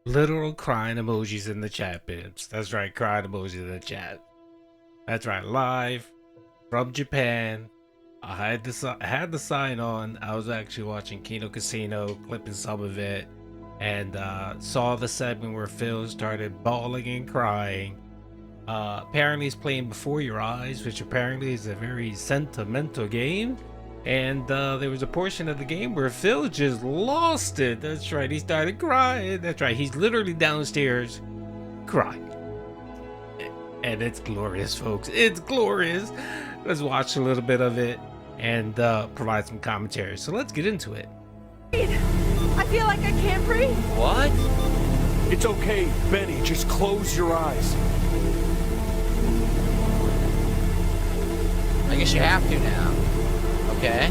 Literal crying emojis in the chat, bibs. That's right, crying emojis in the chat. That's right, live from Japan. I had the sign on. I was actually watching Kino Casino, clipping some of it, and saw the segment where Phil started bawling and crying. Apparently, he's playing Before Your Eyes, which apparently is a very sentimental game. And there was a portion of the game where Phil just lost it. That's right, he started crying. That's right, he's literally downstairs crying. And it's glorious, folks. It's glorious. Let's watch a little bit of it and provide some commentary. So let's get into it. I feel like I can't breathe. What? It's okay, Benny. Just close your eyes. I guess you have to now. Okay.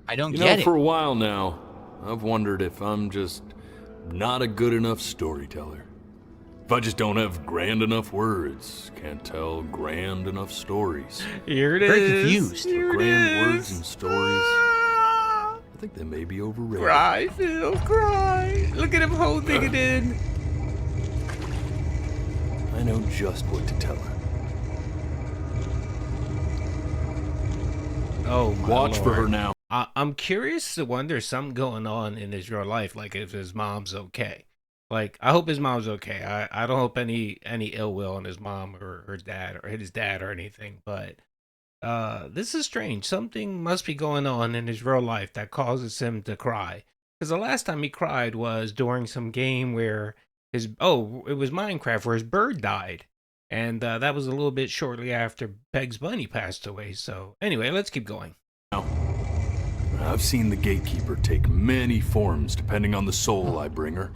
I don't get it. For a while now, I've wondered if I'm just not a good enough storyteller. If I just don't have grand enough words, can't tell grand enough stories. Here it is. Very confused. Here Grand words and stories, I think they may be overrated. Cry, Phil, cry. Look at him holding it in. I know just what to tell her. Oh, my Watch Lord. for her now. I'm curious to wonder something going on in his real life, like if his mom's okay. Like, I hope his mom's okay. I don't hope any ill will on his mom or her dad or his dad or anything. But this is strange. Something must be going on in his real life that causes him to cry. Because the last time he cried was during some game where it was Minecraft where his bird died. And that was a little bit shortly after Peg's Bunny passed away. So anyway, let's keep going. I've seen the gatekeeper take many forms depending on the soul I bring her.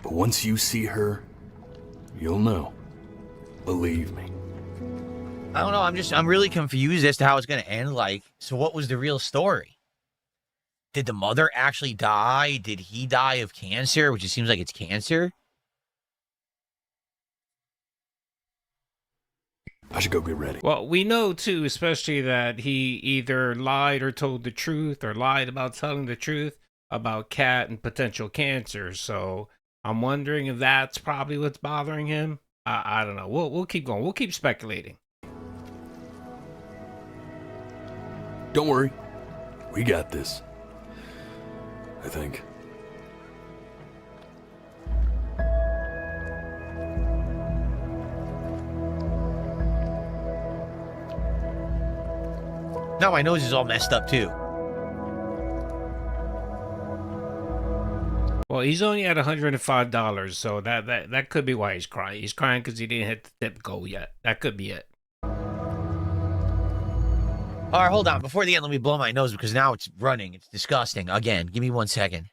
But once you see her, you'll know. Believe me. I don't know. I'm really confused as to how it's going to end. Like, so what was the real story? Did the mother actually die? Did he die of cancer? Which it seems like it's cancer. I should go get ready. Well, we know too, especially that he either lied or told the truth or lied about telling the truth about Kat and potential cancer. So I'm wondering if that's probably what's bothering him. I don't know. We'll keep going. We'll keep speculating. Don't worry. We got this. I think. Now my nose is all messed up too. Well, he's only at $105, so that could be why he's crying. He's crying because he didn't hit the tip goal yet. That could be it. All right, hold on. Before the end, let me blow my nose because now it's running. It's disgusting. Again, give me 1 second.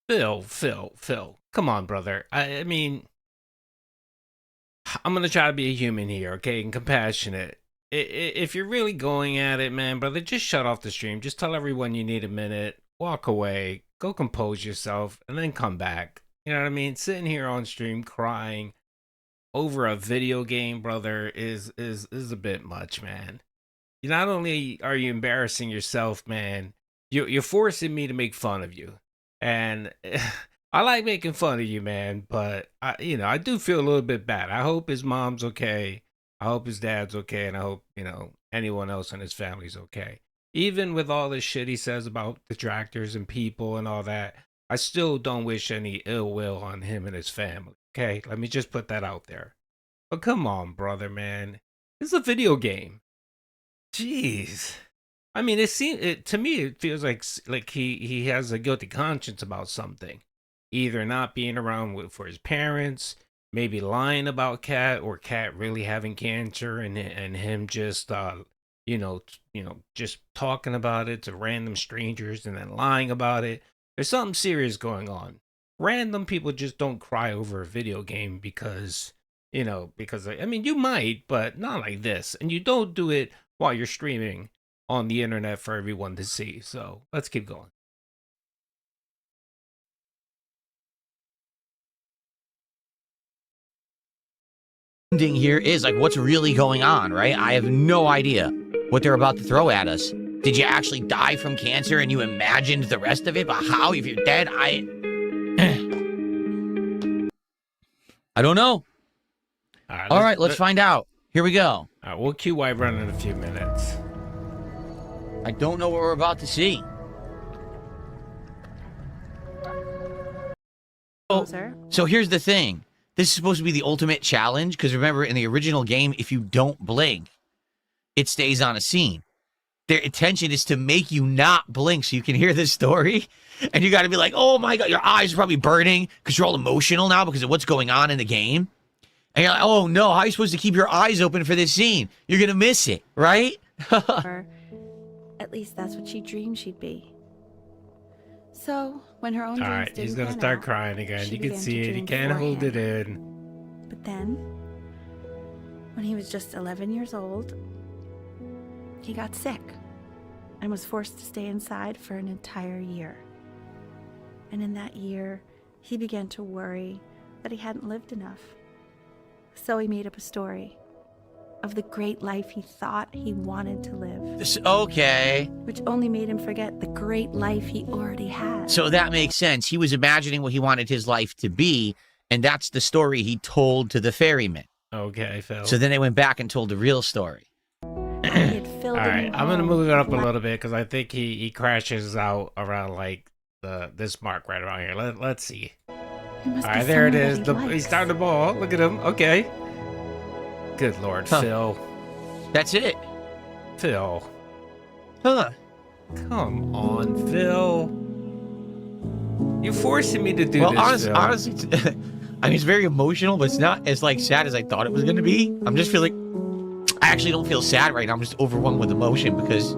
Phil, come on, brother. I mean, I'm gonna try to be a human here, okay, and compassionate. If you're really going at it, man, brother, just shut off the stream. Just tell everyone you need a minute, walk away, go compose yourself, and then come back. You know what I mean? Sitting here on stream crying over a video game, brother, is a bit much, man. Not only are you embarrassing yourself, man, you're forcing me to make fun of you, and I like making fun of you, man, but I do feel a little bit bad. I hope his mom's okay. I hope his dad's okay, and I hope, anyone else in his family's okay. Even with all this shit he says about detractors and people and all that, I still don't wish any ill will on him and his family. Okay, let me just put that out there. But come on, brother, man. This is a video game. Jeez. I mean, to me, it feels like he has a guilty conscience about something. Either not being around for his parents, maybe lying about Kat, or Kat really having cancer, and him just just talking about it to random strangers and then lying about it. There's something serious going on. Random people just don't cry over a video game because I mean, you might, but not like this. And you don't do it while you're streaming on the internet for everyone to see. So let's keep going. Here is like what's really going on, right? I have no idea what they're about to throw at us. Did you actually die from cancer and you imagined the rest of it? But how? If you're dead, I don't know. All right, let's find out. Here we go. All right, we'll cue White Run in a few minutes. I don't know what we're about to see. So here's the thing. This is supposed to be the ultimate challenge, because remember, in the original game, if you don't blink, it stays on a scene. Their intention is to make you not blink so you can hear this story. And you got to be like, oh my God, your eyes are probably burning because you're all emotional now because of what's going on in the game. And you're like, oh no, how are you supposed to keep your eyes open for this scene? You're going to miss it, right? Or at least that's what she dreamed she'd be. So, when her own dreams All right, didn't he's going to pan start out, crying again. she You can began see to it. He dream can't hold it beforehand. in. But then, when he was just 11 years old, he got sick and was forced to stay inside for an entire year. And in that year, he began to worry that he hadn't lived enough. So he made up a story of the great life he thought he wanted to live, Okay. which only made him forget the great life he already had. So that makes sense. He was imagining what he wanted his life to be, and that's the story he told to the ferryman. Okay, Phil. So then they went back and told the real story. He had filled All a right, new I'm going to home move it up a with little bit because I think he crashes out around like this mark right around here. Let's see. There must All be right, there it someone is. that he He's likes. starting the ball. Look at him. Okay. Good Lord, Huh. Phil. That's it. Phil. Huh. Come on, Phil. You're forcing me to do Well, this, Phil. honestly, I mean, it's very emotional, but it's not as like sad as I thought it was going to be. I'm just feeling. I actually don't feel sad right now. I'm just overwhelmed with emotion because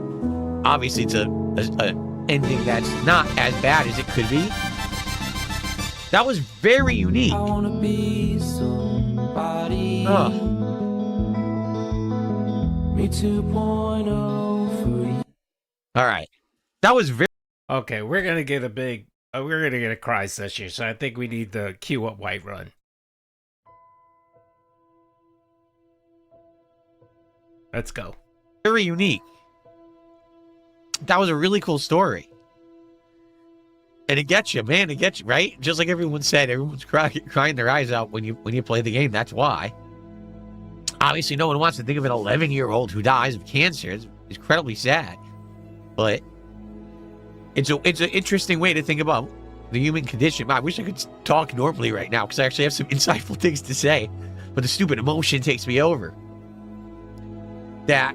obviously it's a ending that's not as bad as it could be. That was very unique. I wanna be somebody. Me 2.0 for you. All right. That was very. Okay, we're gonna get a cry session, so I think we need to queue up White Run. Let's go. Very unique. That was a really cool story. And it gets you, man. It gets you, right? Just like everyone said, everyone's crying their eyes out when you play the game. That's why. Obviously, no one wants to think of an 11-year-old who dies of cancer. It's incredibly sad. But it's an interesting way to think about the human condition. I wish I could talk normally right now because I actually have some insightful things to say. But the stupid emotion takes me over. That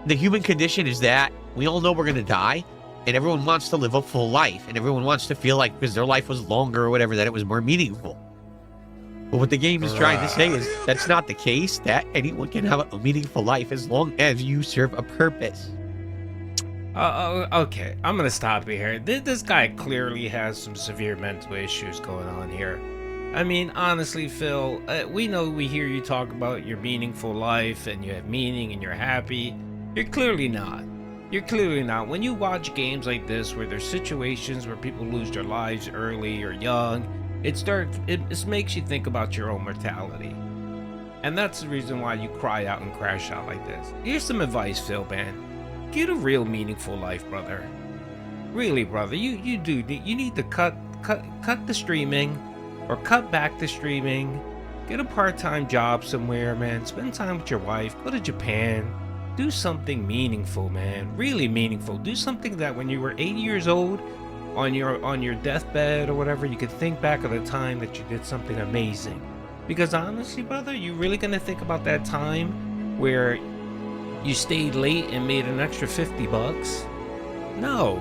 the human condition is that we all know we're going to die. And everyone wants to live a full life. And everyone wants to feel like, because their life was longer or whatever, that it was more meaningful. But what the game is trying to say is that's not the case, that anyone can have a meaningful life as long as you serve a purpose. Okay, I'm gonna stop you here. This guy clearly has some severe mental issues going on here. I mean, honestly, Phil, we hear you talk about your meaningful life and you have meaning and you're happy. You're clearly not. You're clearly not. When you watch games like this where there's situations where people lose their lives early or young, it makes you think about your own mortality. And that's the reason why you cry out and crash out like this. Here's some advice, Phil, man. Get a real meaningful life, brother. Really, brother. You need to cut the streaming or cut back the streaming. Get a part-time job somewhere, man. Spend time with your wife. Go to Japan. Do something meaningful, man. Really meaningful. Do something that when you were 80 years old, on your deathbed or whatever, you could think back of the time that you did something amazing. Because honestly, brother, you really gonna think about that time where you stayed late and made an extra $50? No.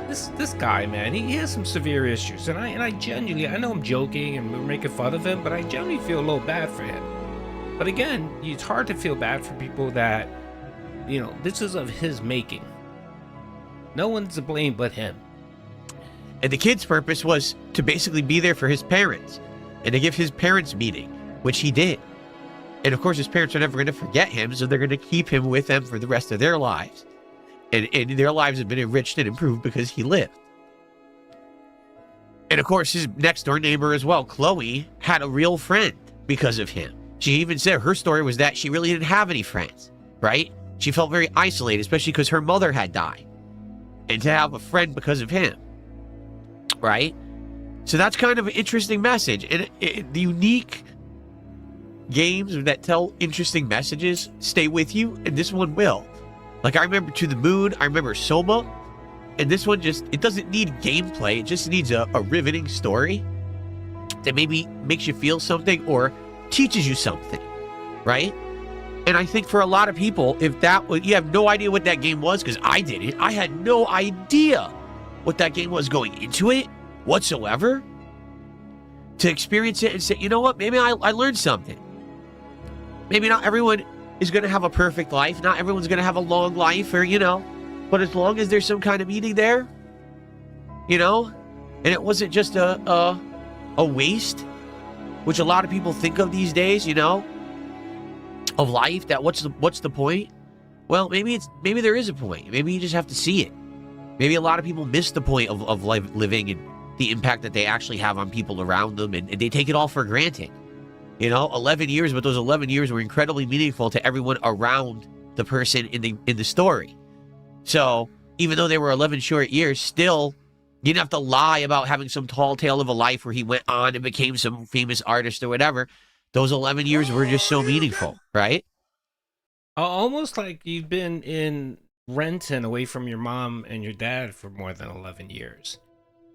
This guy, man, he has some severe issues, and I genuinely, I know I'm joking and we're making fun of him, but I genuinely feel a little bad for him. But again, it's hard to feel bad for people that, this is of his making. No one's to blame but him. And the kid's purpose was to basically be there for his parents and to give his parents meaning, which he did. And of course, his parents are never going to forget him, so they're going to keep him with them for the rest of their lives. And their lives have been enriched and improved because he lived. And of course, his next door neighbor as well, Chloe, had a real friend because of him. She even said her story was that she really didn't have any friends, right? She felt very isolated, especially because her mother had died. And to have a friend because of him, right? So that's kind of an interesting message. And the unique games that tell interesting messages stay with you, and this one will. Like, I remember To the Moon, I remember Soma, and this one just, it doesn't need gameplay, it just needs a riveting story that maybe makes you feel something or teaches you something, right? And I think for a lot of people, if that was, you have no idea what that game was, because I didn't. I had no idea what that game was going into it whatsoever. To experience it and say, you know what, maybe I learned something. Maybe not everyone is going to have a perfect life. Not everyone's going to have a long life, or, you know, but as long as there's some kind of meaning there, you know, and it wasn't just a waste, which a lot of people think of these days, you know, of life, that what's the point? Well, maybe there is a point. Maybe you just have to see it. Maybe a lot of people miss the point of life, living, and the impact that they actually have on people around them, and they take it all for granted. You know, 11 years, but those 11 years were incredibly meaningful to everyone around the person in the story. So even though they were 11 short years, still, you didn't have to lie about having some tall tale of a life where he went on and became some famous artist or whatever. Those 11 years were just so meaningful, right? Almost like you've been in Renton away from your mom and your dad for more than 11 years.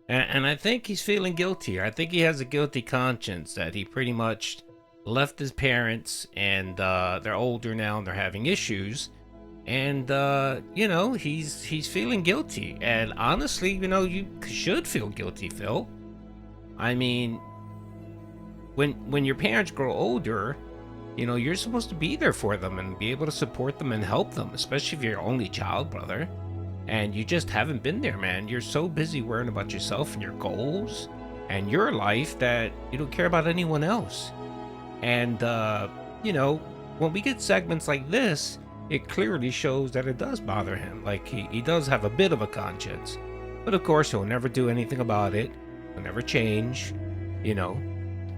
And I think he's feeling guilty. I think he has a guilty conscience that he pretty much left his parents, and they're older now and they're having issues. And, you know, he's feeling guilty. And honestly, you know, you should feel guilty, Phil. I mean, when your parents grow older, you know, you're supposed to be there for them and be able to support them and help them, especially if you're your only child, brother. And you just haven't been there, man. You're so busy worrying about yourself and your goals and your life that you don't care about anyone else. And, you know, when we get segments like this, it clearly shows that it does bother him. Like, he does have a bit of a conscience. But of course, he'll never do anything about it. He'll never change. You know,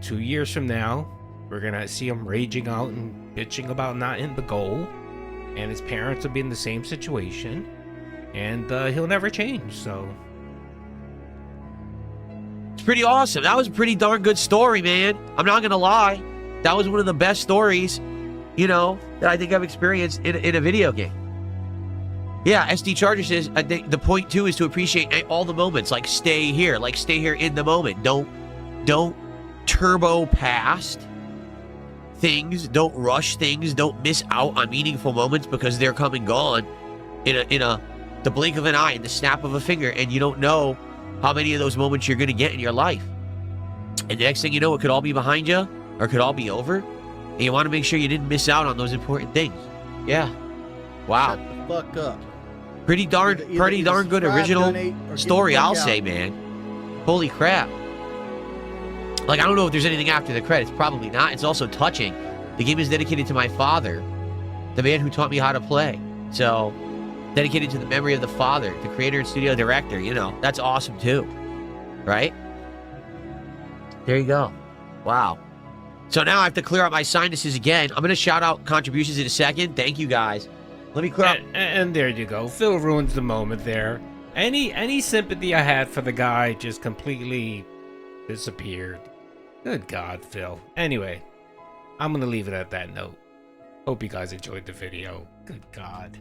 2 years from now, we're gonna see him raging out and bitching about not in the goal. And his parents will be in the same situation. And he'll never change, so. It's pretty awesome. That was a pretty darn good story, man. I'm not gonna lie. That was one of the best stories, you know, that I think I've experienced in a video game. Yeah, SD Charger says, I think the point too is to appreciate all the moments. Like, stay here in the moment. Don't turbo past things. Don't rush things. Don't miss out on meaningful moments because they're come and gone in the blink of an eye, in the snap of a finger, and you don't know how many of those moments you're going to get in your life. And the next thing you know, it could all be behind you, or it could all be over. And you want to make sure you didn't miss out on those important things. Yeah. Wow. Shut the fuck up. Pretty darn good original story, I'll say, man. Holy crap. Like, I don't know if there's anything after the credits. Probably not. It's also touching. The game is dedicated to my father, the man who taught me how to play. So, dedicated to the memory of the father, the creator and studio director. You know, that's awesome too. Right? There you go. Wow. So now I have to clear out my sinuses again. I'm going to shout out contributions in a second. Thank you, guys. Let me clear out. And there you go. Phil ruins the moment there. Any sympathy I had for the guy just completely disappeared. Good God, Phil. Anyway, I'm going to leave it at that note. Hope you guys enjoyed the video. Good God.